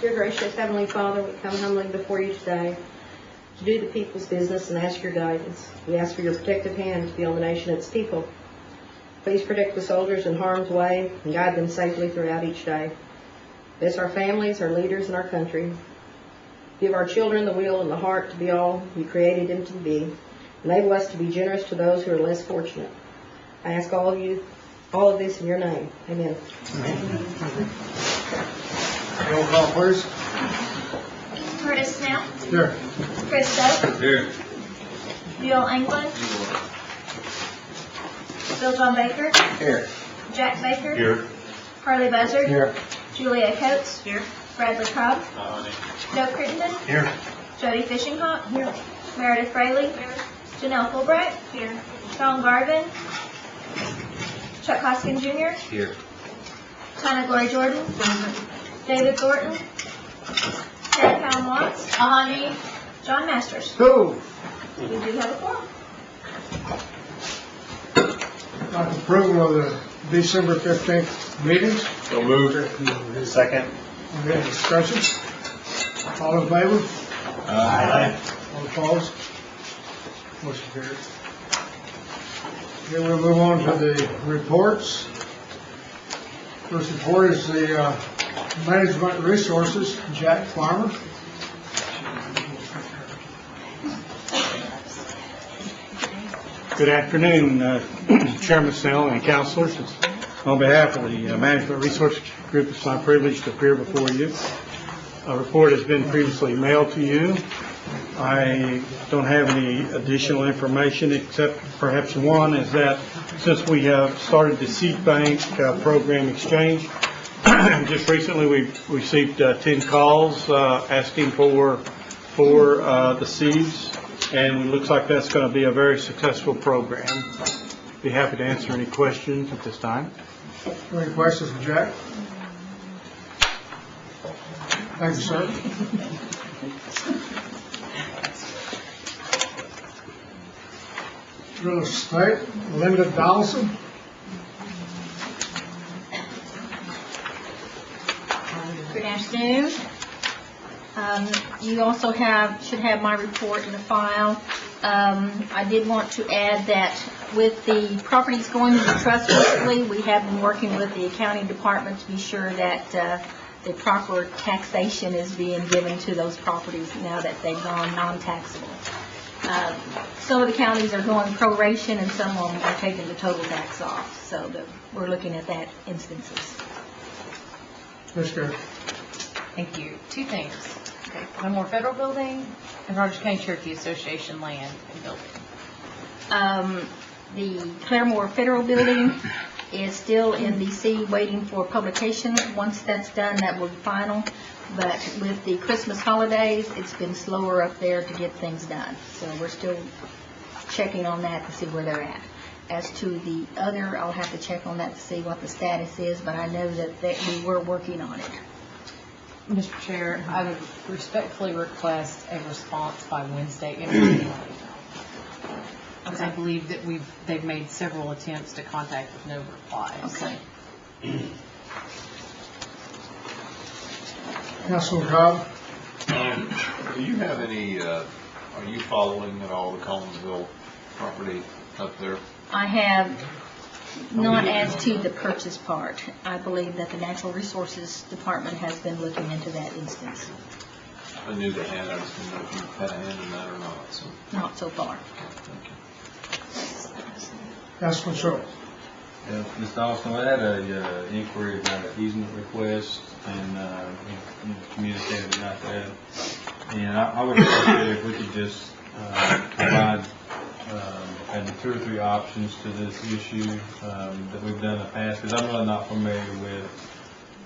Dear gracious Heavenly Father, we come humbly before you today to do the people's business and ask your guidance. We ask for your protective hand to be on the nation and its people. Please protect the soldiers in harm's way and guide them safely throughout each day. Bless our families, our leaders, and our country. Give our children the will and the heart to be all you created them to be. Enable us to be generous to those who are less fortunate. I ask all of this in your name. Amen. Roll call, please. Curtis Snell. Here. Chris Doak. Here. Bill England. Bill John Baker. Here. Jack Baker. Here. Harley Buzzard. Here. Julia Coates. Here. Bradley Cobb. Doug Crittenden. Here. Jody Fishinghawk. Here. Meredith Fraley. Here. Janelle Fulbright. Here. Sean Garvin. Chuck Hoskins Jr. Here. Tana Glory Jordan. David Thornton. Sarah Cowan Watts. John Masters. Go. We do have a quorum. Approval of the December 15th meetings. So moved. Second. Any discussion? All in favor? Aye. All opposed? Motion carries. Okay, we'll move on to the reports. First report is the Management Resources, Jack Farmer. Good afternoon, Chairman Snell and councilors. On behalf of the Management Resource Group, it's my privilege to appear before you. A report has been previously mailed to you. I don't have any additional information except perhaps one is that since we have started the seed bank program exchange, just recently we've received 10 calls asking for the seeds, and it looks like that's going to be a very successful program. Be happy to answer any questions at this time. Any questions for Jack? Thank you, sir. Real estate, Linda Donaldson. Good afternoon. You also should have my report in the file. I did want to add that with the properties going to the trust recently, we have been working with the accounting department to be sure that the proper taxation is being given to those properties now that they've gone non-taxable. Some of the counties are going proration and some of them are taking the total tax off, so we're looking at that instances. Ms. Garrett. Thank you. Two things. Okay. One more federal building and Rogers County Cherokee Association land and building. The Claremore Federal Building is still in D.C. waiting for publication. Once that's done, that will be final. But with the Christmas holidays, it's been slower up there to get things done. So we're still checking on that to see where they're at. As to the other, I'll have to check on that to see what the status is, but I know that we were working on it. Mr. Chair, I would respectfully request a response by Wednesday. Because I believe that they've made several attempts to contact with no reply. Okay. Councilman Cobb. Do you have any, are you following at all the Collinsville property up there? I have not as to the purchase part. I believe that the Natural Resources Department has been looking into that instance. I knew they had, I just didn't know if you had a hand in that or not, so. Not so far. Thank you. Councilman Schultz. Yeah, Ms. Dawson, I had a inquiry about an easement request, and you communicated about that. And I would appreciate it if we could just provide maybe 2 or 3 options to this issue that we've done in the past, because I'm really not familiar with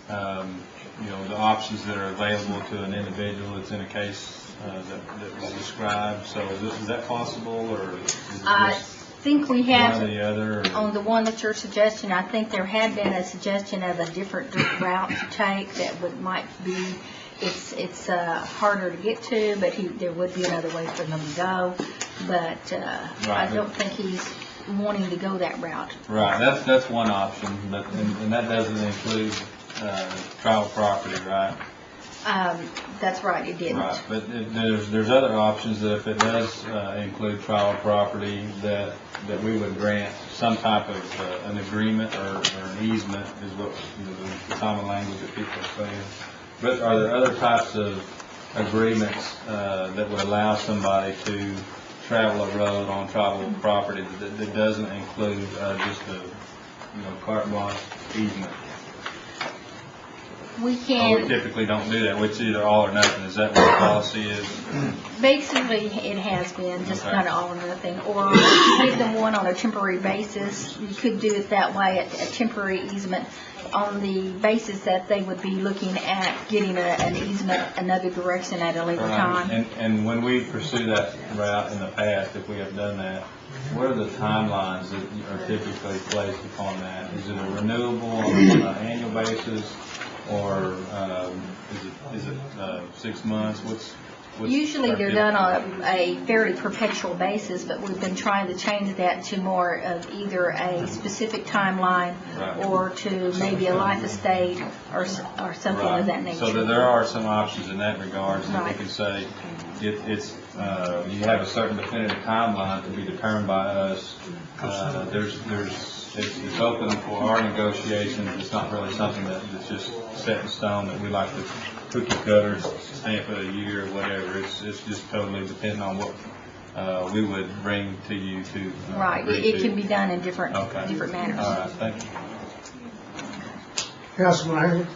the options that are available to an individual that's in a case that was described. So is that possible, or is it just I think we have, one or the other, or? on the one that you're suggesting, I think there had been a suggestion of a different route to take that might be, it's harder to get to, but there would be another way for them to go. But I don't think he's wanting to go that route. Right, that's one option, but and that doesn't include private property, right? That's right, it didn't. Right, but there's other options that if it does include tribal property, that we would grant some type of an agreement or an easement is what, the common language that people are saying. But are there other types of agreements that would allow somebody to travel a road on tribal property that doesn't include just a, carte blanche easement? We Or we can, typically don't do that, it's either all or nothing, is that what the policy is? basically, it has been just Okay. kind of all or nothing. Or give them one on a temporary basis. You could do it that way, a temporary easement, on the basis that they would be looking at getting an easement another direction at a later time. And when we pursue that route in the past, if we have done that, what are the timelines that are typically placed upon that? Is it a renewable on an annual basis, or is it 6 months? What's Usually our they're typical- done on a fairly perpetual basis, but we've been trying to change that to more of either a specific timeline Right. or to maybe a life estate or something of that nature. So that there are some options in that regard, so that we Right. can say, it's, you have a certain definitive timeline to be determined by us. It's open for our negotiations, it's not really something that's just set in stone that we like to cookie cutters, stamp it a year or whatever. It's just totally depending on what we would bring to you to. Right, agree it to. can be done in different Okay. manners. All right, thank you. Councilman Hagan?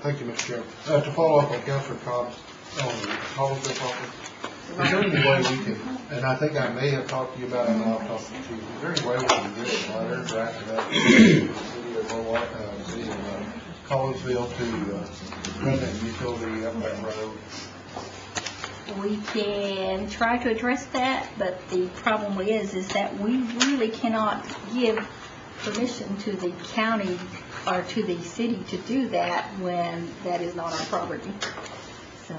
Thank you, Mr. Chairman. To follow up on Councilor Cobb's on the Collinsville property, is there any way we can, and I think I may have talked to you about it, and I'll talk to you, is there any way we can get a letter drafted up to the city of Collinsville to run that utility up that road? We can try to address that, but the problem is that we really cannot give permission to the county or to the city to do that when that is not our property. So,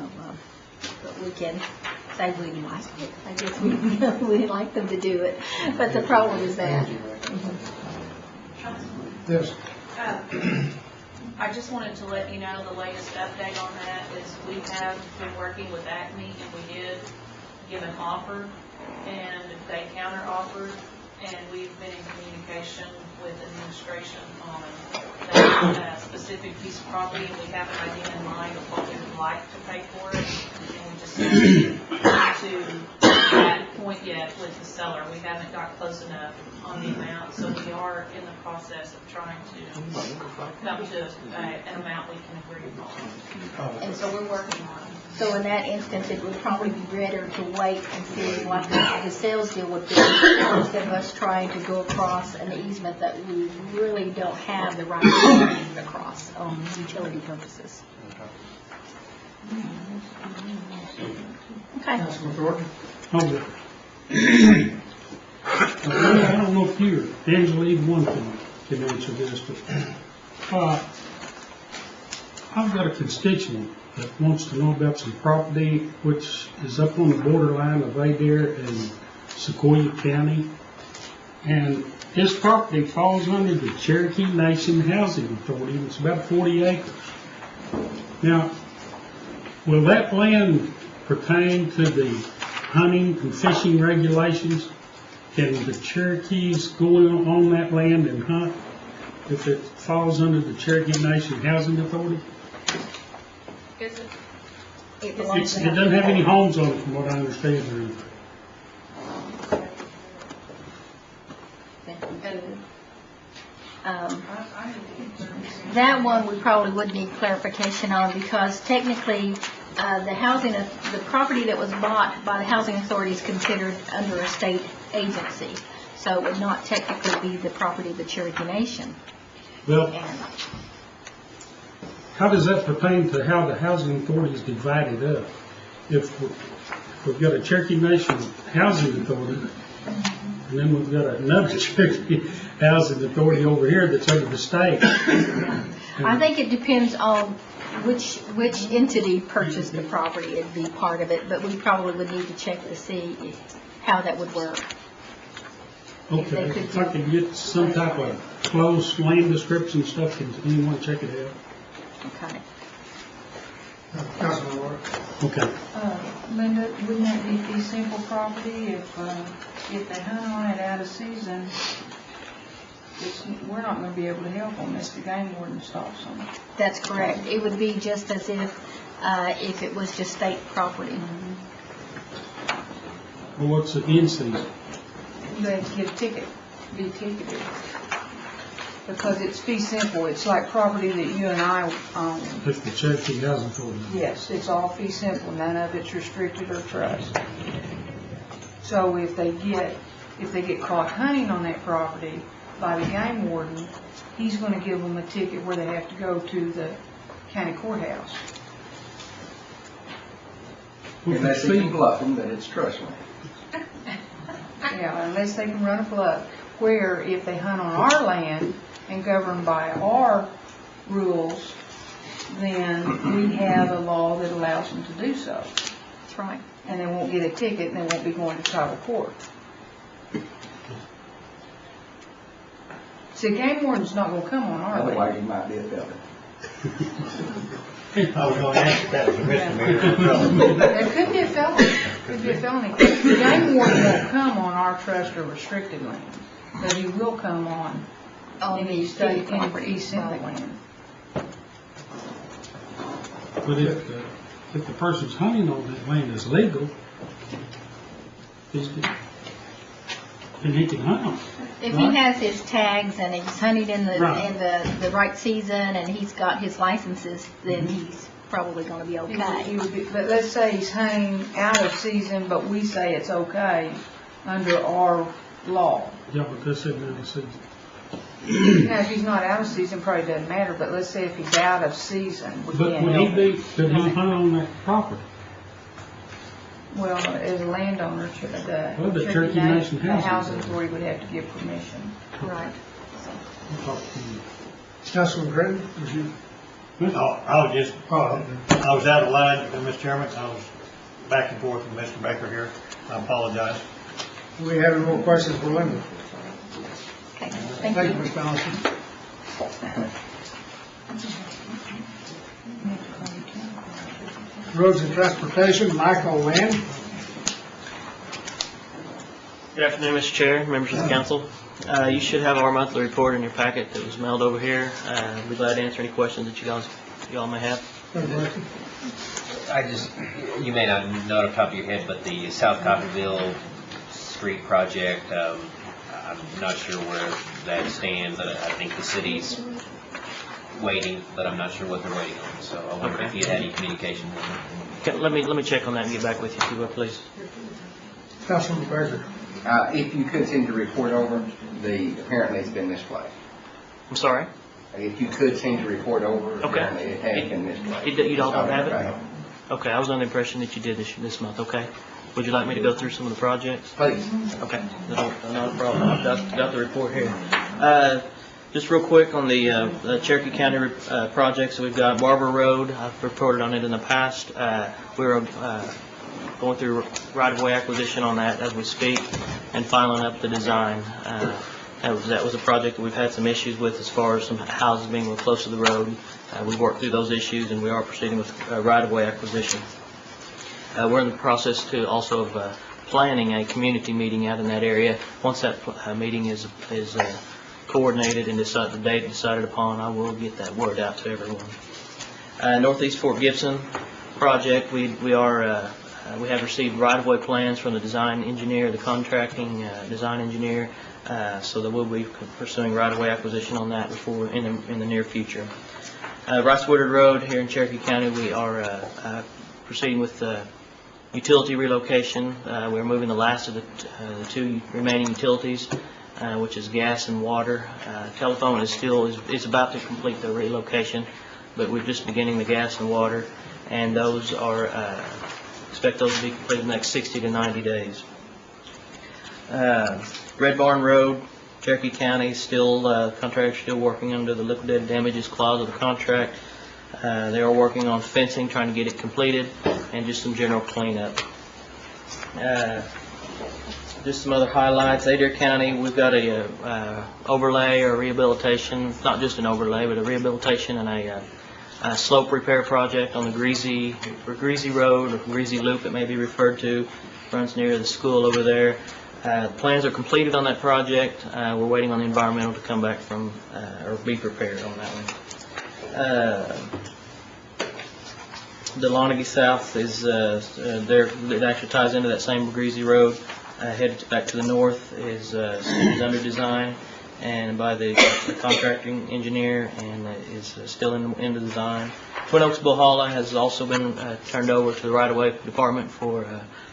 but we can say we'd like it. I guess we'd like them to do it, but the problem is that. Yes. I just wanted to let you know the latest update on that is we have been working with Acme, and we did give an offer, and they counter-offered, and we've been in communication with administration on that specific piece of property. We have an idea in mind of what we would like to pay for it, and we just haven't got to that point yet with the seller. We haven't got close enough on the amount, so we are in the process of trying to come to an amount we can agree upon. And so we're working on it. So in that instance, it would probably be better to wait and see what the sales deal would be instead of us trying to go across an easement that we really don't have the right to get across on utility purposes. Okay. Councilman Thornton? I don't know if you or Angela, either one can answer this, but I've got a constituent that wants to know about some property which is up on the borderline of Adair and Sequoia County, and his property falls under the Cherokee Nation Housing Authority, and it's about 40 acres. Now, will that land pertain to the hunting and fishing regulations? Can the Cherokees go on that land and hunt if it falls under the Cherokee Nation Housing Authority? Is it? It belongs It to doesn't have any homes on it from what I understand or anything. That one we probably would need clarification on because technically the property that was bought by the housing authority is considered under a state agency. So it would not technically be the property of the Cherokee Nation. Well, And how does that pertain to how the housing authority is divided up? If we've got a Cherokee Nation Housing Authority, and then we've got another Cherokee Housing Authority over here that's under the state. I think it depends on which entity purchased the property. It'd be part of it, but we probably would need to check to see how that would work. Okay, if I could get some type of closed land description stuff, can anyone check it out? Okay. Okay. Linda, wouldn't that be fee simple property if they hunt on it out of season? We're not gonna be able to help them if the game warden stops them. That's correct. It would be just as if it was just state property. Well, what's the in season? They have to get a ticket, be ticketed. Because it's fee simple, it's like property that you and I own. If the Cherokee Housing Authority. Yes, it's all fee simple, none of it's restricted or trust. So if they get caught hunting on that property by the game warden, he's gonna give them a ticket where they have to go to the county courthouse. Unless they can bluff them that it's trust land. Yeah, unless they can run a bluff, where if they hunt on our land and govern by our rules, then we have a law that allows them to do so. That's right. And they won't get a ticket and they won't be going to tribal court. See, game warden's not gonna come on our land. Otherwise, you might be a felon. I was going to ask if that was a misdemeanor. There could be a felony. Could be a felony. The game warden won't come on our trust or restricted land, but he will come on any state property simple land. But if the person's hunting on that land is legal, then he can hunt on it. If he has his tags and he's hunting in the right season and he's got his licenses, then he's probably going to be okay. But let's say he's hunting out of season, but we say it's okay under our law. Yeah, but this isn't in the season. Now, if he's not out of season, probably doesn't matter, but let's say if he's out of season, we But can't would help it. could he hunt on that property? Well, as a landowner, the Cherokee Nation the Housing housing authority would have to give permission. Right. Councilman Gray, was you? No, I was out of line, Mr. Chairman. I was back and forth with Mr. Baker here. I apologize. Do we have any more questions for Linda? Okay. Thank you, Ms. Donaldson. Roads and Transportation, Michael Land. Good afternoon, Mr. Chair, members of the council. You should have our monthly report in your packet that was mailed over here. I'd be glad to answer any questions that you all may have. You may not know it off the top of your head, but the South Coffeyville Street project, I'm not sure where that stands. I think the city's waiting, but I'm not sure what they're waiting on. So I wonder if you had any communication with them. Okay, let me check on that and get back with you, if you will, please. Councilman Baker. If you could send your report over, apparently it's been misplaced. I'm sorry? If you could send your report over, apparently it has been misplaced. You don't have it? Okay, I was under the impression that you did this month, okay. Would you like me to go through some of the projects? Please. Okay, not a problem. I've got the report here. Just real quick on the Cherokee County projects, we've got Barber Road. I've reported on it in the past. We're going through right-of-way acquisition on that as we speak and filing up the design. That was a project that we've had some issues with as far as some houses being real close to the road. We've worked through those issues and we are proceeding with right-of-way acquisition. We're in the process also of planning a community meeting out in that area. Once that meeting is coordinated and the date decided upon, I will get that word out to everyone. Northeast Fort Gibson project, we have received right-of-way plans from the design engineer, the contracting design engineer, so that we'll be pursuing right-of-way acquisition on that in the near future. Rice Woodard Road here in Cherokee County, we are proceeding with utility relocation. We're moving the last of the two remaining utilities, which is gas and water. Telephone is about to complete the relocation, but we're just beginning the gas and water, and those are expect those to be completed in the next 60 to 90 days. Red Barn Road, Cherokee County, contractor still working under the liquidated damages clause of the contract. They are working on fencing, trying to get it completed, and just some general cleanup. Just some other highlights. Adair County, we've got a overlay or rehabilitation, not just an overlay, but a rehabilitation and a slope repair project on the Greasy Road, or Greasy Loop it may be referred to, runs near the school over there. The plans are completed on that project. We're waiting on the environmental to come back from, or be prepared on that one. The Launagee South is, it actually ties into that same Greasy Road. Headed back to the north is under design and by the contracting engineer, and is still in the design. Twin Oaks Bohala has also been turned over to the right-of-way department for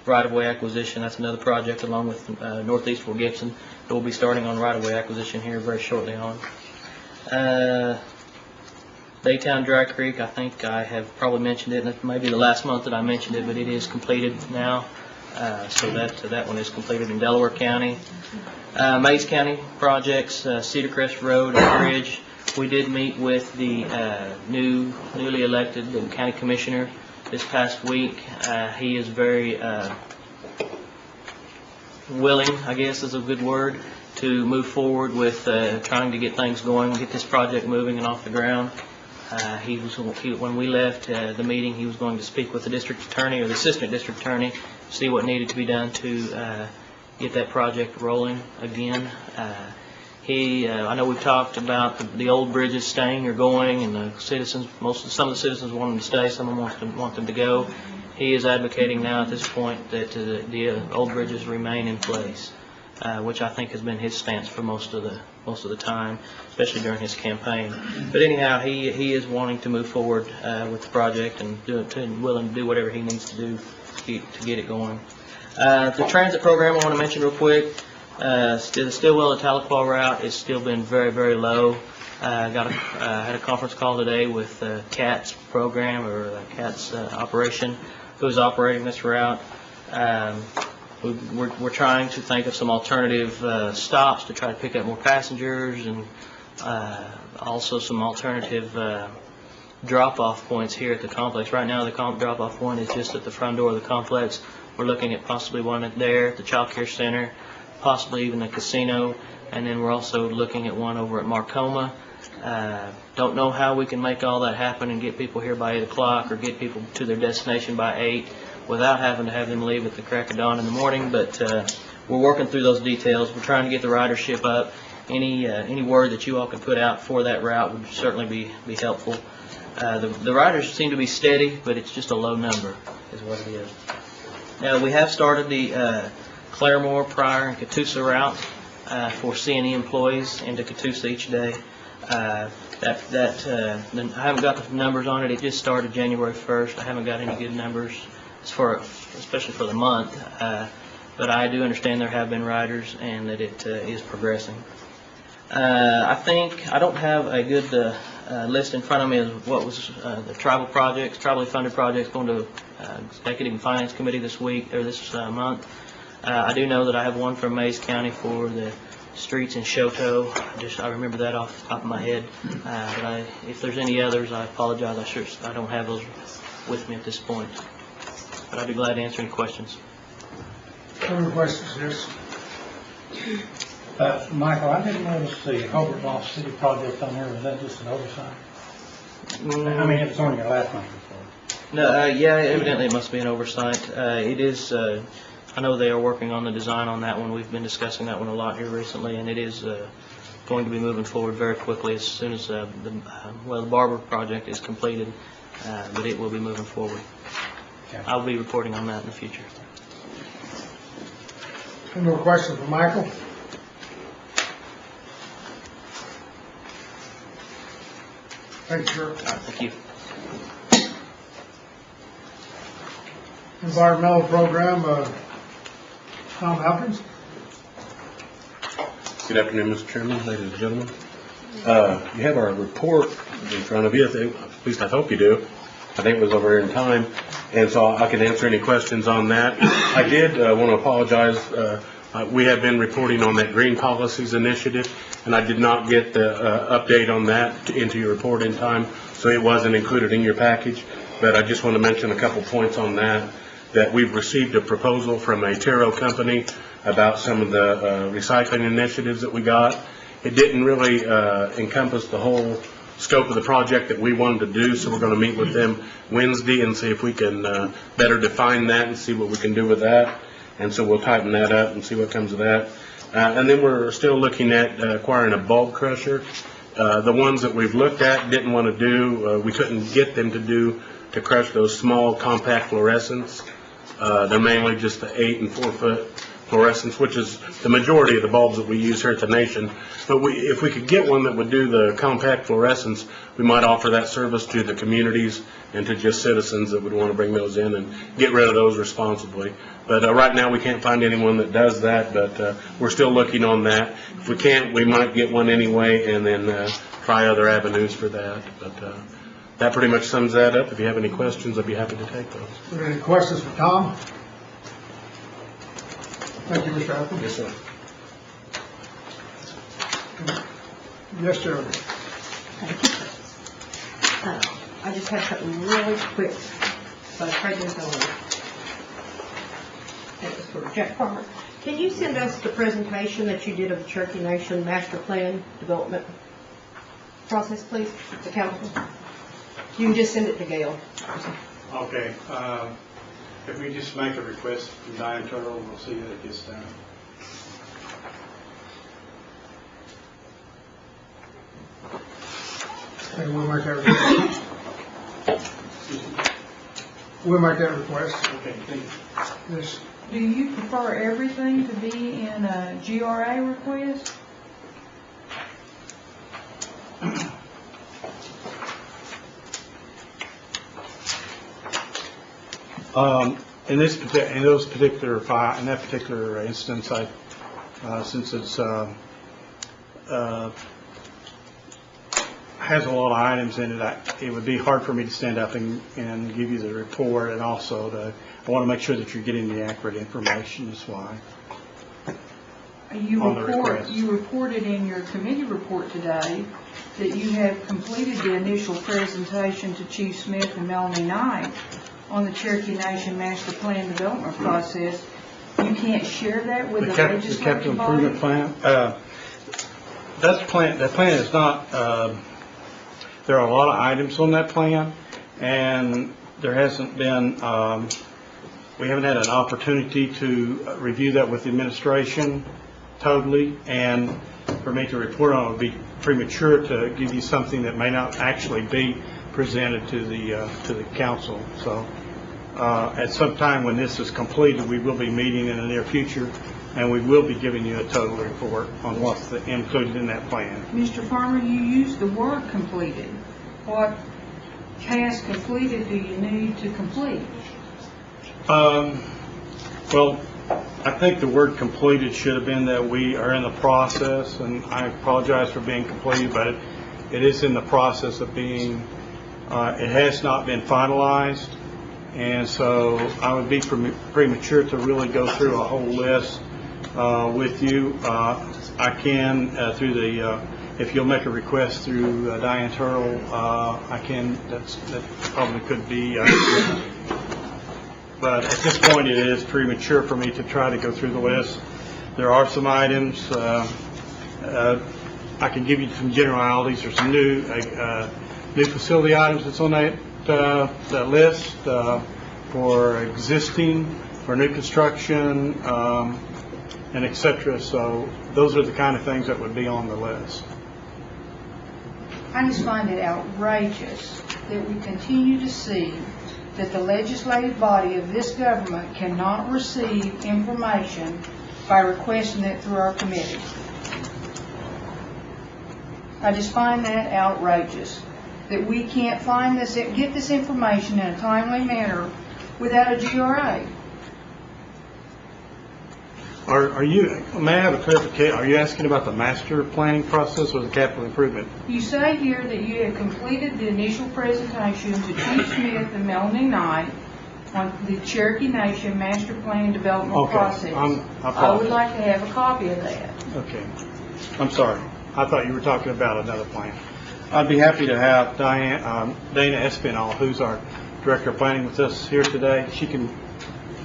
right-of-way acquisition. That's another project along with Northeast Fort Gibson that will be starting on right-of-way acquisition here very shortly on. Daytown Dry Creek, I think I have probably mentioned it, and it may be the last month that I mentioned it, but it is completed now. So that one is completed in Delaware County. Mays County projects, Cedar Crest Road and Bridge. We did meet with the newly elected county commissioner this past week. He is very willing, I guess is a good word, to move forward with trying to get things going, get this project moving and off the ground. When we left the meeting, he was going to speak with the district attorney or the assistant district attorney, see what needed to be done to get that project rolling again. I know we've talked about the old bridges staying or going, and the citizens, some of the citizens want them to stay, some of them want them to go. He is advocating now at this point that the old bridges remain in place, which I think has been his stance for most of the time, especially during his campaign. But anyhow, he is wanting to move forward with the project and willing to do whatever he needs to do to get it going. The transit program I want to mention real quick. The Stillwell to Tahlequah route has still been very, very low. Had a conference call today with CAT's program, or CAT's operation, who's operating this route. We're trying to think of some alternative stops to try to pick up more passengers, and also some alternative drop-off points here at the complex. Right now the drop-off point is just at the front door of the complex. We're looking at possibly one there at the Child Care Center, possibly even a casino, and then we're also looking at one over at Marcoma. Don't know how we can make all that happen and get people here by 8 o'clock or get people to their destination by 8 without having to have them leave at the crack of dawn in the morning, but we're working through those details. We're trying to get the ridership up. Any word that you all can put out for that route would certainly be helpful. The riders seem to be steady, but it's just a low number is what it is. Now, we have started the Claremore, Pryor, and Catoosa route for C&E employees into Catoosa each day. I haven't got the numbers on it. It just started January 1st. I haven't got any good numbers, especially for the month. But I do understand there have been riders and that it is progressing. I don't have a good list in front of me of what was the tribally funded projects going to Executive and Finance Committee this week or this month. I do know that I have one from Mays County for the streets in Choteau. I remember that off the top of my head. But if there's any others, I apologize. I don't have those with me at this point. But I'd be glad to answer any questions. Other questions, yes? Michael, I didn't notice the Hobart Lost City project on there. Was that just an oversight? I mean, it was on your last month before. No, yeah, evidently it must be an oversight. It is. I know they are working on the design on that one. We've been discussing that one a lot here recently, and it is going to be moving forward very quickly as soon as the Barber project is completed. But it will be moving forward. Okay. I'll be reporting on that in the future. Any more questions for Michael? Thanks, sir. Thank you. Environmental program, Tom Hopkins. Good afternoon, Mr. Chairman, ladies and gentlemen. You have our report in front of you. At least I hope you do. I think it was over here in time, and so I can answer any questions on that. I did want to apologize. We have been reporting on that Green Policies Initiative, and I did not get the update on that into your report in time, so it wasn't included in your package. But I just want to mention a couple points on that we've received a proposal from a Cherokee company about some of the recycling initiatives that we got. It didn't really encompass the whole scope of the project that we wanted to do, so we're going to meet with them Wednesday and see if we can better define that and see what we can do with that. And so we'll tighten that up and see what comes of that. And then we're still looking at acquiring a bulb crusher. The ones that we've looked at didn't want to do, we couldn't get them to crush those small compact fluorescents. They're mainly just the 8 and 4 foot fluorescents, which is the majority of the bulbs that we use here at the nation. But if we could get one that would do the compact fluorescents, we might offer that service to the communities and to just citizens that would want to bring those in and get rid of those responsibly. But right now we can't find anyone that does that, but we're still looking on that. If we can't, we might get one anyway and then try other avenues for that. But that pretty much sums that up. If you have any questions, I'd be happy to take those. Are there any questions for Tom? Thank you, Mr. Apple. Yes, sir. Yes, Cherokee. Thank you. I just have something really quick, so I tried to go on. That was for Jack Farmer. Can you send us the presentation that you did of the Cherokee Nation Master Plan Development process, please, the council? You can just send it to Gail. Okay, if we just make a request from Diane Turtle, we'll see that it gets done. Okay, we'll make that request. We'll make that request. Okay, thank you. Yes. Do you prefer everything to be in a GRA request? In that particular instance, since it's has a lot of items in it, it would be hard for me to stand up and give you the report, and also I want to make sure that you're getting the accurate information. That's why. You reported in your committee report today that you have completed the initial presentation to Chief Smith and Melanie Knight on the Cherokee Nation Master Plan Development process. You can't share that with the legislative capital body? improvement plan. That plan is not. There are a lot of items on that plan, and there hasn't been. We haven't had an opportunity to review that with the administration totally, and for me to report on it would be premature to give you something that may not actually be presented to the council. So at some time when this is completed, we will be meeting in the near future, and we will be giving you a total report on what's included in that plan. Mr. Farmer, you used the word completed. What task completed do you need to complete? Well, I think the word completed should have been that we are in the process, and I apologize for being completed, but it is in the process of being, it has not been finalized, and so I would be premature to really go through a whole list with you. I can, through the, if you'll make a request through Diane Turtle, I can, that probably could be, but at this point it is premature for me to try to go through the list. There are some items, I can give you some generalities. There's some new facility items that's on that list for existing, for new construction, and et cetera. So those are the kind of things that would be on the list. I just find it outrageous that we continue to see that the legislative body of this government cannot receive information by requesting it through our committee. I just find that outrageous, that we can't find this, get this information in a timely manner without a GRA. Are you, may I have a clarification, are you asking about the master planning process or the capital improvement? You say here that you have completed the initial presentation to Chief Smith and Melanie Knight on the Cherokee Nation Master Plan Development process. I would like to have a copy of that. Okay. I'm sorry. I thought you were talking about another plan. I'd be happy to have Dana Espinal, who's our Director of Planning, with us here today. She can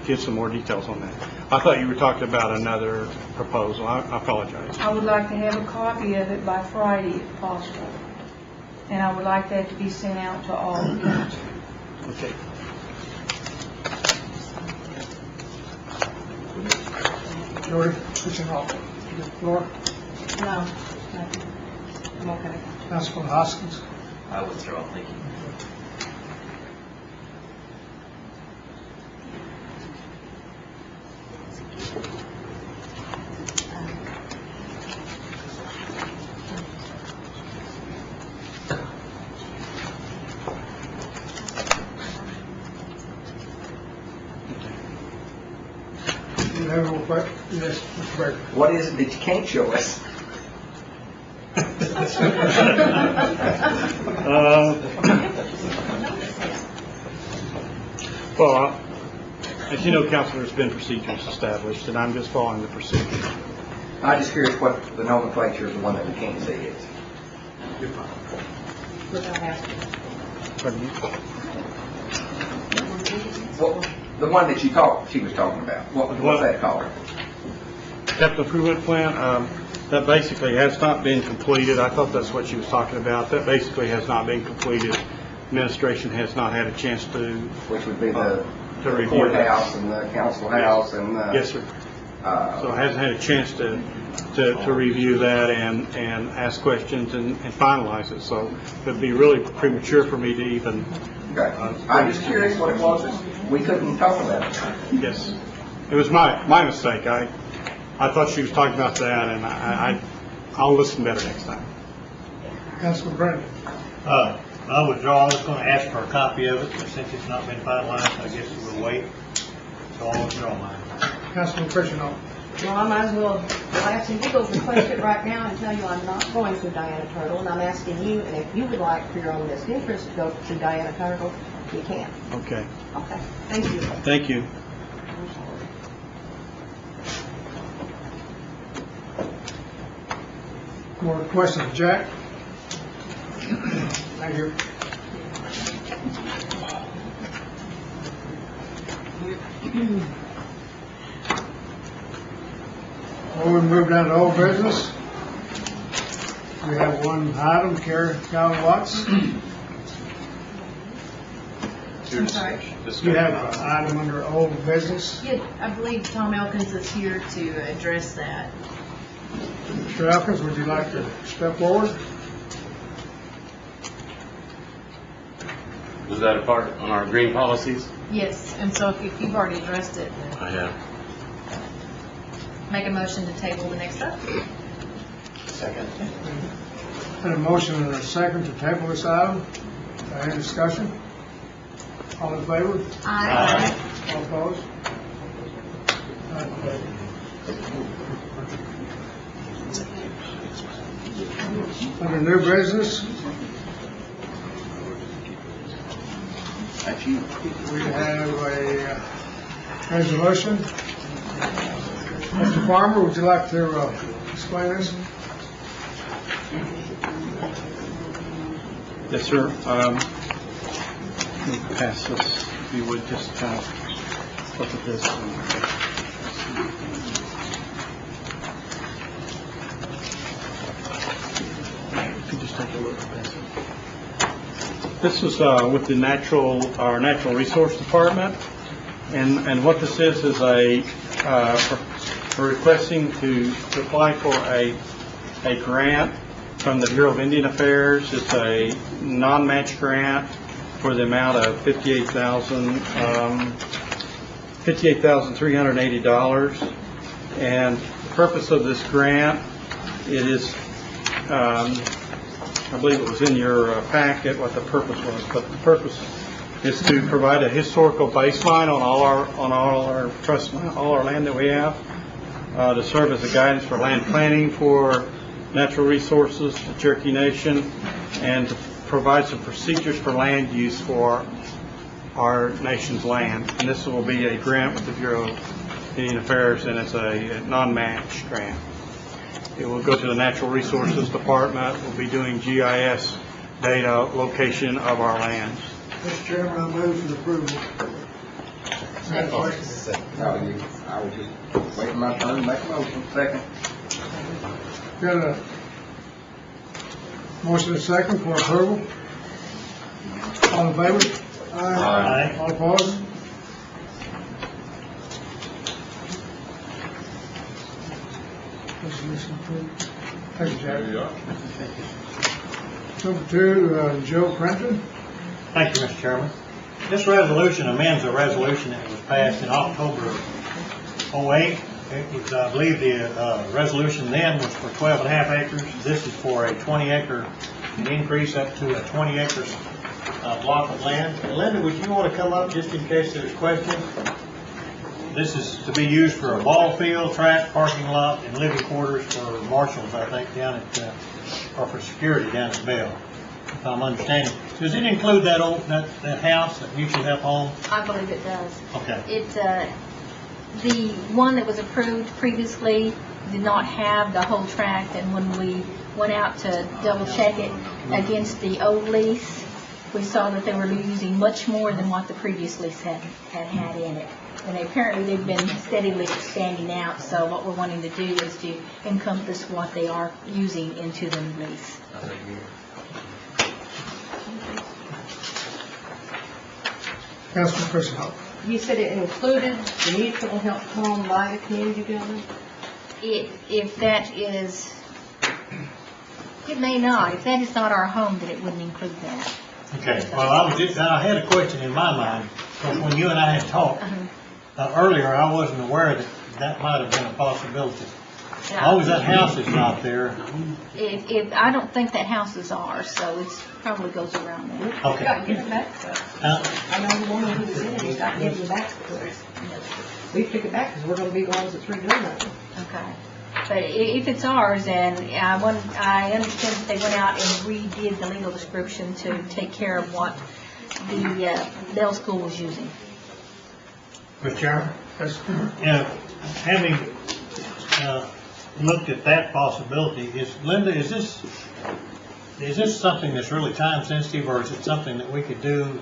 give some more details on that. I thought you were talking about another proposal. I apologize. I would like to have a copy of it by Friday if possible. and I would like that to be sent out to all the counties. Okay. Jordan, pushing off the floor. No, nothing. I'm okay. Councilman Hoskins. I withdraw, thank you. You have a question? Yes, Mr. Baker. What is it that you can't show us? Well, as you know, Counselor, there's been procedures established, and I'm just following the procedures. I'm just curious what the nomenclature is, the one that we can't see is. Without asking. Pardon me? Well, the one that she was talking about, what's that called? Capital improvement plan, that basically has not been completed. I thought that's what she was talking about. That basically has not been completed. Administration has not had a chance to. Which would be the review courthouse and the council house and. Yes, sir. So it hasn't had a chance to review that and ask questions and finalize it. So it'd be really premature for me to even. Okay. I'm just curious what it was. We couldn't talk about it. Yes. It was my mistake. I thought she was talking about that, and I'll listen better next time. Councilman Brandon. I withdraw. I was going to ask for a copy of it, but since it's not been finalized, I guess we'll wait. So I'll withdraw mine. Councilman Christian. Well, I might as well laugh and giggle request it right now and tell you I'm not going to Diana Turtle, and I'm asking you, and if you would like for your own best interest to go to Diana Turtle, you can. Okay. Okay. Thank you. Thank you. More questions, Jack? Thank you. Well, we move down to old business. We have one item, Carrie Watts. I'm sorry. You have an item under old business. Yeah, I believe Tom Elkins is here to address that. Mr. Elkins, would you like to step forward? Was that a part on our green policies? Yes, and so if you've already addressed it, I have. make a motion to table the next up. Second. And a motion and a second to table this item. Any discussion? All in favor? Aye. All opposed? Under new business, we have a resolution. Mr. Farmer, would you like to explain this? Yes, sir. Let me pass this, if you would, just kind of look at this. If you just take a look at this. This is with the our natural resource department, and what this is a we're requesting to apply for a grant from the Bureau of Indian Affairs. It's a non-match grant for the amount of $58,380, and the purpose of this grant, it is I believe it was in your packet what the purpose was, but the purpose is to provide a historical baseline on all our trust, all our land that we have, to serve as a guidance for land planning for natural resources, the Cherokee Nation, and to provide some procedures for land use for our nation's land. And this will be a grant with the Bureau of Indian Affairs, and it's a non-match grant. It will go to the Natural Resources Department. We'll be doing GIS data location of our lands. Mr. Chairman, I move for the approval. I was just waiting my turn to make a motion. Second. Got a Motion and second for approval. All in favor? Aye. All opposed? Resolution approved. Thank you, Jack. Number two, Joe Prenton. Thank you, Mr. Chairman. This resolution amends a resolution that was passed in October of '08. It was, I believe, the resolution then was for 12 and a half acres. This is for a 20-acre, an increase up to a 20 acres block of land. And Linda, would you want to come up just in case there's questions? This is to be used for a ball field, track, parking lot, and living quarters for marshals, I think, down at, or for security down at Bell, if I'm understanding. Does it include that that house, that mutual help home? I believe it does. Okay. It's, the one that was approved previously did not have the whole tract, and when we went out to double check it against the old lease, we saw that they were using much more than what the previous lease had in it. And apparently they've been steadily expanding out, so what we're wanting to do is to encompass what they are using into the lease. Councilman Christopher. You said it included the mutual help home by the community building? If that is, it may not. If that is not our home, then it wouldn't include that. Okay, well, I had a question in my mind, because when you and I had talked earlier, I wasn't aware that that might have been a possibility. As long as that house is not there. I don't think that house is ours, so it probably goes around there. Okay. Got to give it back to us. I know the woman who was in it, he's got to give it back to us. We took it back because we're going to be the ones that's redoing it. Okay. But if it's ours, and I understand that they went out and redid the legal description to take care of what the Bell School was using. Mr. Chairman? Having looked at that possibility, Linda, is this something that's really time sensitive, or is it something that we could do,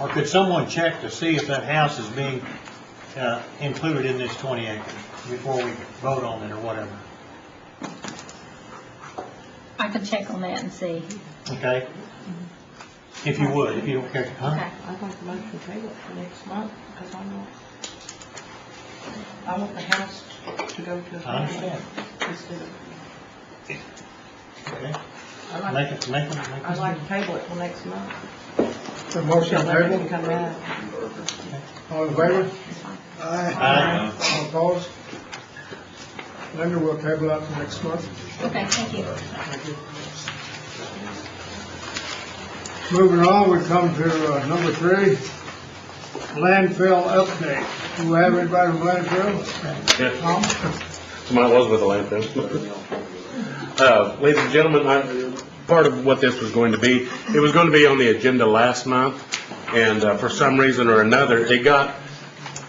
or could someone check to see if that house is being included in this 20 acres before we vote on it or whatever? I can check on that and see. Okay? If you would, if you don't care. Huh? Okay. I'd like to motion to table it for next month, because I want the house to go to a family. I understand. Instead of, Okay. I'd like to table it till next month. The motion Let on everything table. come back. All in favor? Aye. All opposed? Linda, we'll table that for next month. Okay, thank you. Thank you. Moving on, we come to number 3, landfill update. Do we have anybody from landfill? Tom? Mine was with the landfill. Ladies and gentlemen, part of what this was going to be, it was going to be on the agenda last month, and for some reason or another, it got,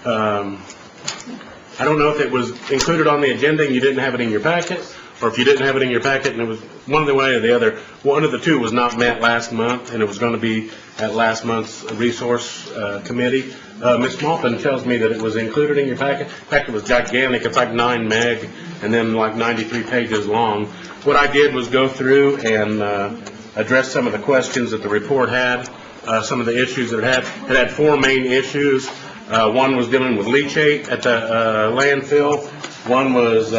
I don't know if it was included on the agenda and you didn't have it in your packet, or if you didn't have it in your packet and it was one way or the other. One of the two was not met last month, and it was going to be at last month's resource committee. Ms. Maupin tells me that it was included in your packet. In fact, it was gigantic. It's like 9 meg and then like 93 pages long. What I did was go through and address some of the questions that the report had, some of the issues that it had. It had 4 main issues. One was dealing with leachate at the landfill. One was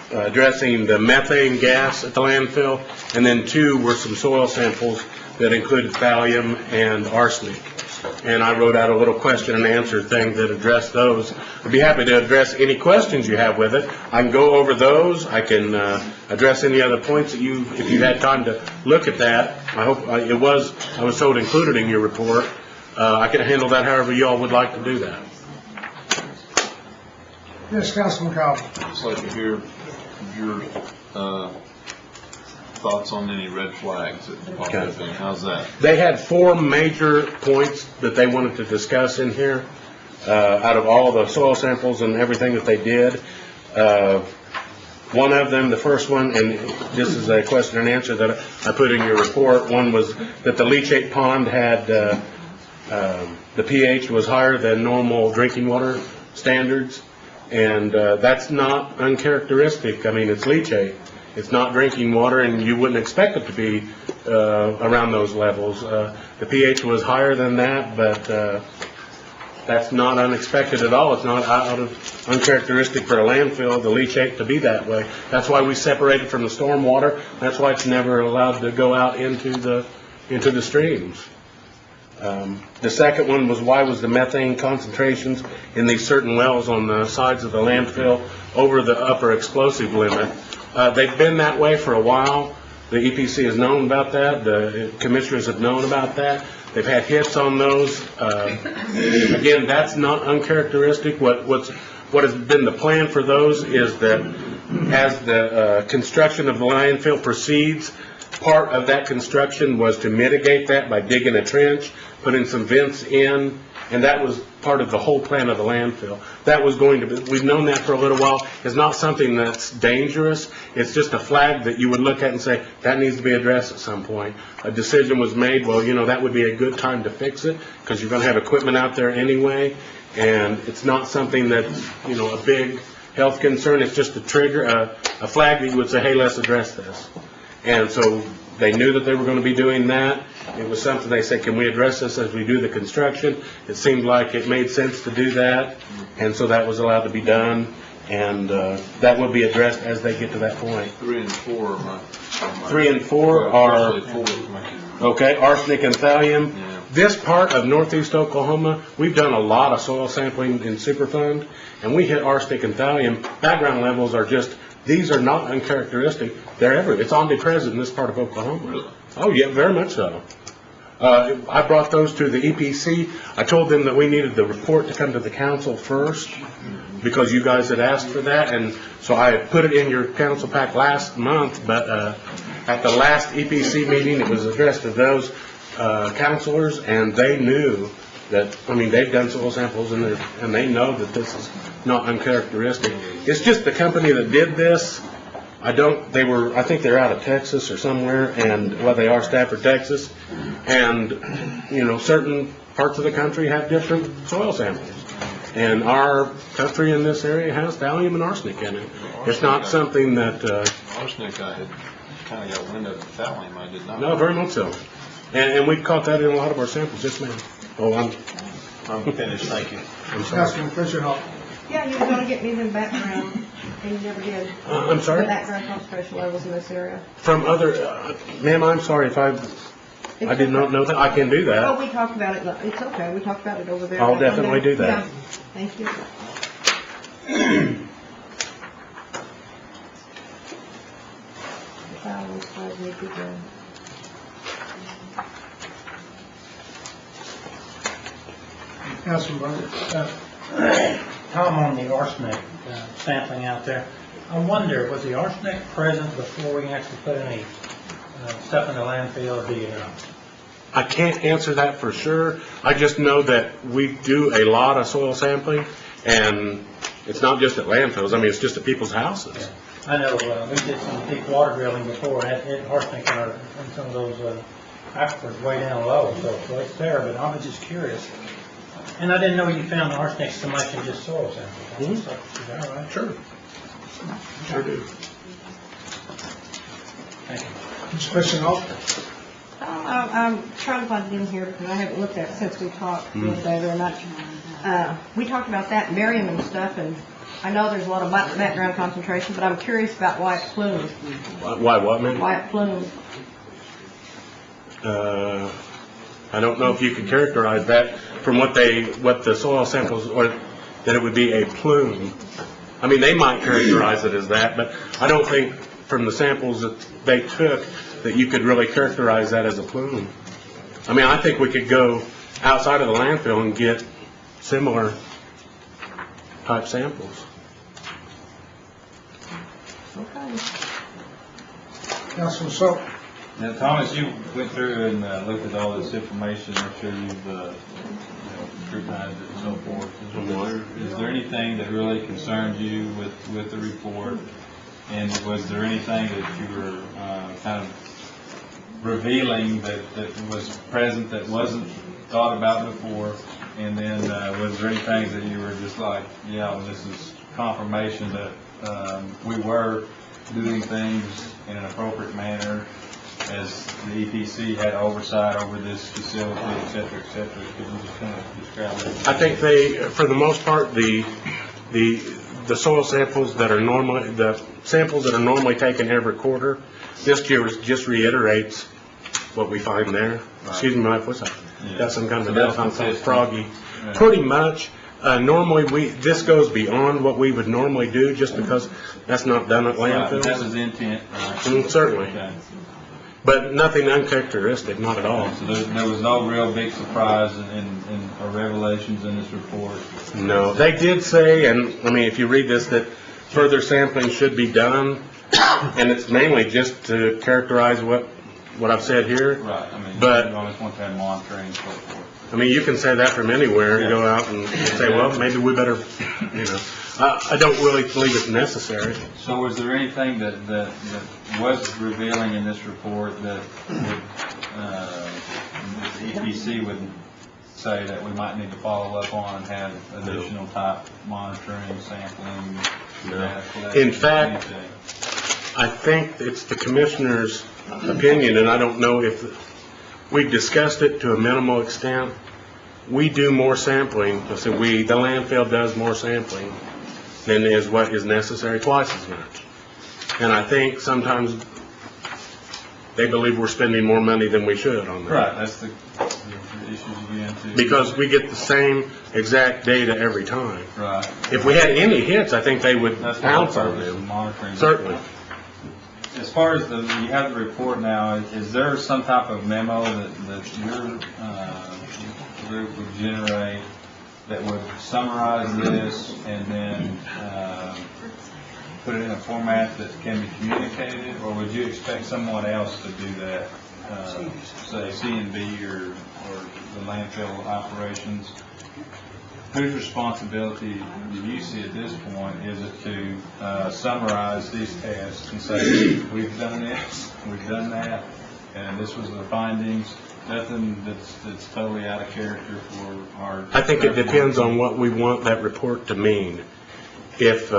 addressing the methane gas at the landfill. And then 2 were some soil samples that included thallium and arsenic. And I wrote out a little question and answer thing that addressed those. I'd be happy to address any questions you have with it. I can go over those. I can address any other points that if you had time to look at that. I hope I was told included in your report. I can handle that however you all would like to do that. Yes, Councilman Cowell. Just like to hear your thoughts on any red flags that popped up in. How's that? They had 4 major points that they wanted to discuss in here, out of all the soil samples and everything that they did. One of them, the first one, and this is a question and answer that I put in your report, one was that the leachate pond had, the pH was higher than normal drinking water standards, and that's not uncharacteristic. I mean, it's leachate. It's not drinking water, and you wouldn't expect it to be around those levels. The pH was higher than that, but that's not unexpected at all. It's not uncharacteristic for a landfill, the leachate to be that way. That's why we separate it from the storm water. That's why it's never allowed to go out into the streams. The second one was, why was the methane concentrations in these certain wells on the sides of the landfill over the upper explosive limit? They've been that way for a while. The EPC has known about that. The commissioners have known about that. They've had hits on those. Again, that's not uncharacteristic. What has been the plan for those is that as the construction of the landfill proceeds, part of that construction was to mitigate that by digging a trench, putting some vents in, and that was part of the whole plan of the landfill. That was going to be, we've known that for a little while. It's not something that's dangerous. It's just a flag that you would look at and say, that needs to be addressed at some point. A decision was made, well, that would be a good time to fix it, because you're going to have equipment out there anyway, and it's not something that's, a big health concern. It's just a trigger, a flag that you would say, hey, let's address this. And so they knew that they were going to be doing that. It was something they said, can we address this as we do the construction? It seemed like it made sense to do that, and so that was allowed to be done, and that will be addressed as they get to that point. 3 and 4 are my... 3 and 4 are, okay, arsenic and thallium. Yeah. This part of northeast Oklahoma, we've done a lot of soil sampling in Superfund, and we hit arsenic and thallium. Background levels are just, these are not uncharacteristic. They're everywhere. It's omnipresent in this part of Oklahoma. Really? Oh, yeah, very much so. I brought those to the EPC. I told them that we needed the report to come to the council first, because you guys had asked for that, and so I put it in your council pack last month, but at the last EPC meeting, it was addressed to those councilors, and they knew that, they've done soil samples, and they know that this is not uncharacteristic. It's just the company that did this. I think they're out of Texas or somewhere, and they are Stafford, Texas, and certain parts of the country have different soil samples, and our country in this area has thallium and arsenic in it. It's not something that arsenic, I had kind of got wind of the thallium. I did not. No, very much so, and we've caught that in a lot of our samples. Yes, ma'am. Oh, I'm finished. Thank you. I'm sorry. Councilman Fisher. Yeah, you were going to get me the background, and you never did. I'm sorry? The background concentration levels in this area. From other, ma'am, I'm sorry if I did not know that. I can do that. Oh, we talked about it. It's okay. We talked about it over there. I'll definitely do that. Yeah. Thank you. Councilman Burns. Tom, on the arsenic sampling out there, I wonder, was the arsenic present before we actually put any stuff in the landfill, or do you know? I can't answer that for sure. I just know that we do a lot of soil sampling, and it's not just at landfills. It's just at people's houses. Yeah. I know we did some deep water drilling before, and it had arsenic in some of those aquifers way down low, so it's there, but I was just curious. And I didn't know you found arsenic so much in just soil samples. Mm-hmm. Is that right? Sure. Sure do. Thank you. Mr. Fisher. I'm trying to find it in here because I haven't looked at it since we talked the other day very much. We talked about that in barium and stuff, and I know there's a lot of background concentration, but I'm curious about why it plumed. Why what, ma'am? Why it plumed. I don't know if you could characterize that from what the soil samples, or that it would be a plume. They might characterize it as that, but I don't think from the samples that they took that you could really characterize that as a plume. I think we could go outside of the landfill and get similar type samples. Okay. Councilman Soap. Now, Thomas, you went through and looked at all this information. I'm sure you've scrutinized it and so forth. Is there anything that really concerns you with the report? And was there anything that you were kind of revealing that was present that wasn't thought about before? And then was there anything that you were just like, yeah, well, this is confirmation that we were doing things in an appropriate manner, as the EPC had oversight over this facility, et cetera, et cetera. Could you just kind of describe that? I think they, for the most part, the soil samples that are normally, the samples that are normally taken every quarter, this year just reiterates what we find there. Excuse me, Mike, what's that? Yeah. That's some kind of So a that's sounds consistent. froggy. Yeah. Pretty much. Normally, this goes beyond what we would normally do, just because that's not done at Right, landfills. that was the intent, right? Certainly. Okay. But nothing uncharacteristic, not at all. So there was no real big surprise or revelations in this report? No, they did say, and I mean, if you read this, that further sampling should be done, and it's mainly just to characterize what I've said here. Right, I mean, But you always want to have monitoring and so forth. I mean, you can say that from anywhere and go out and say, well, maybe we better, you know. I don't really believe it's necessary. So was there anything that was revealing in this report that the EPC would say that we might need to follow up on and have additional type monitoring, sampling, data collection, In fact, anything? I think it's the commissioner's opinion, and I don't know if, we've discussed it to a minimal extent. We do more sampling, so the landfill does more sampling than is what is necessary, twice as much. And I think sometimes they believe we're spending more money than we should on that. Right, that's the issues you get into. Because we get the same exact data every time. Right. If we had any hits, I think they would That's pounce what on purpose of them. monitoring. Certainly. As far as you have the report now, is there some type of memo that your group would generate that would summarize this and then put it in a format that can be communicated, or would you expect someone else to do that, say C&B or the landfill operations? Whose responsibility do you see at this point? Is it to summarize these tasks and say, we've done this, we've done that, and this was the findings? Nothing that's totally out of character for our... I think it depends on what we want that report to mean. If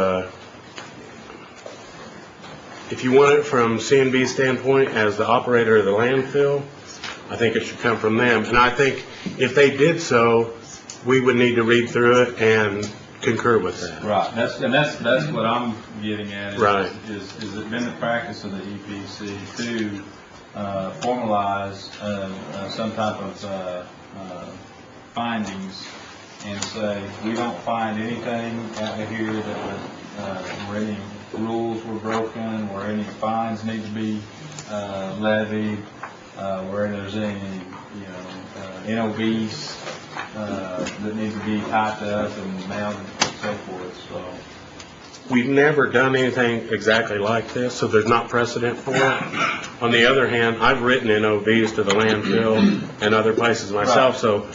you want it from C&B's standpoint as the operator of the landfill, I think it should come from them. And I think if they did so, we would need to read through it and concur with that. Right, that's what I'm getting at. Right. Is it been the practice of the EPC to formalize some type of findings and say, we don't find anything out here that would, where any rules were broken, where any fines need to be levied, where there's any, NOVs that need to be typed up and mailed and so forth, so. We've never done anything exactly like this, so there's not precedent for it. On the other hand, I've written NOVs to the landfill and other places myself, Right. so.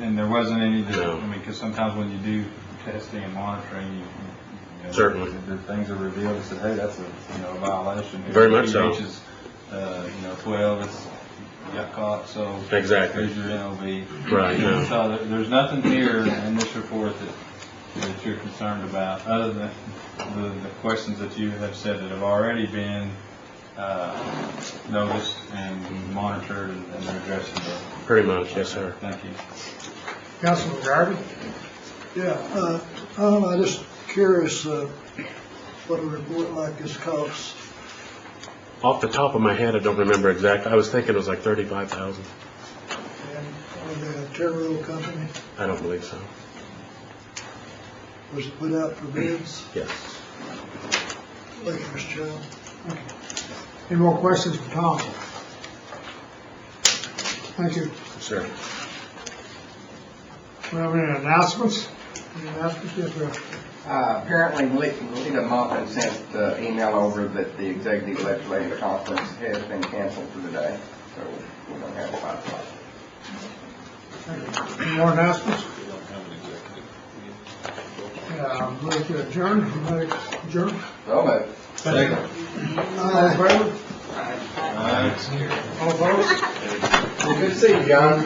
And there wasn't any, No. I mean, because sometimes when you do testing and monitoring, you Certainly. the things are revealed and said, hey, that's a violation. Very much so. pH is, 12, it's, you got caught, so. Exactly. Here's your NOV. Right, no. So there's nothing here in this report that you're concerned about, other than the questions that you have said that have already been noticed and monitored, and they're addressing them. Pretty much, yes, sir. Thank you. Councilman Garvey? Yeah, I'm just curious what a report like this costs. Off the top of my head, I don't remember exactly. I was thinking it was like $35,000. And the Cherokee company, I don't believe so. was it put out for bids? Yes. Thank you, Mr. Chairman. Any more questions for Tom? Thank you. Sir. We have any announcements? Any announcements? Yes, sir. Apparently, Lita Moffitt sent the email over that the executive legislative conference has been canceled for today, so we don't have a 5 o'clock. Any more announcements? I'm ready to adjourn. You ready to adjourn? So moved. Second. All in favor? All opposed? Well, good to see you, John.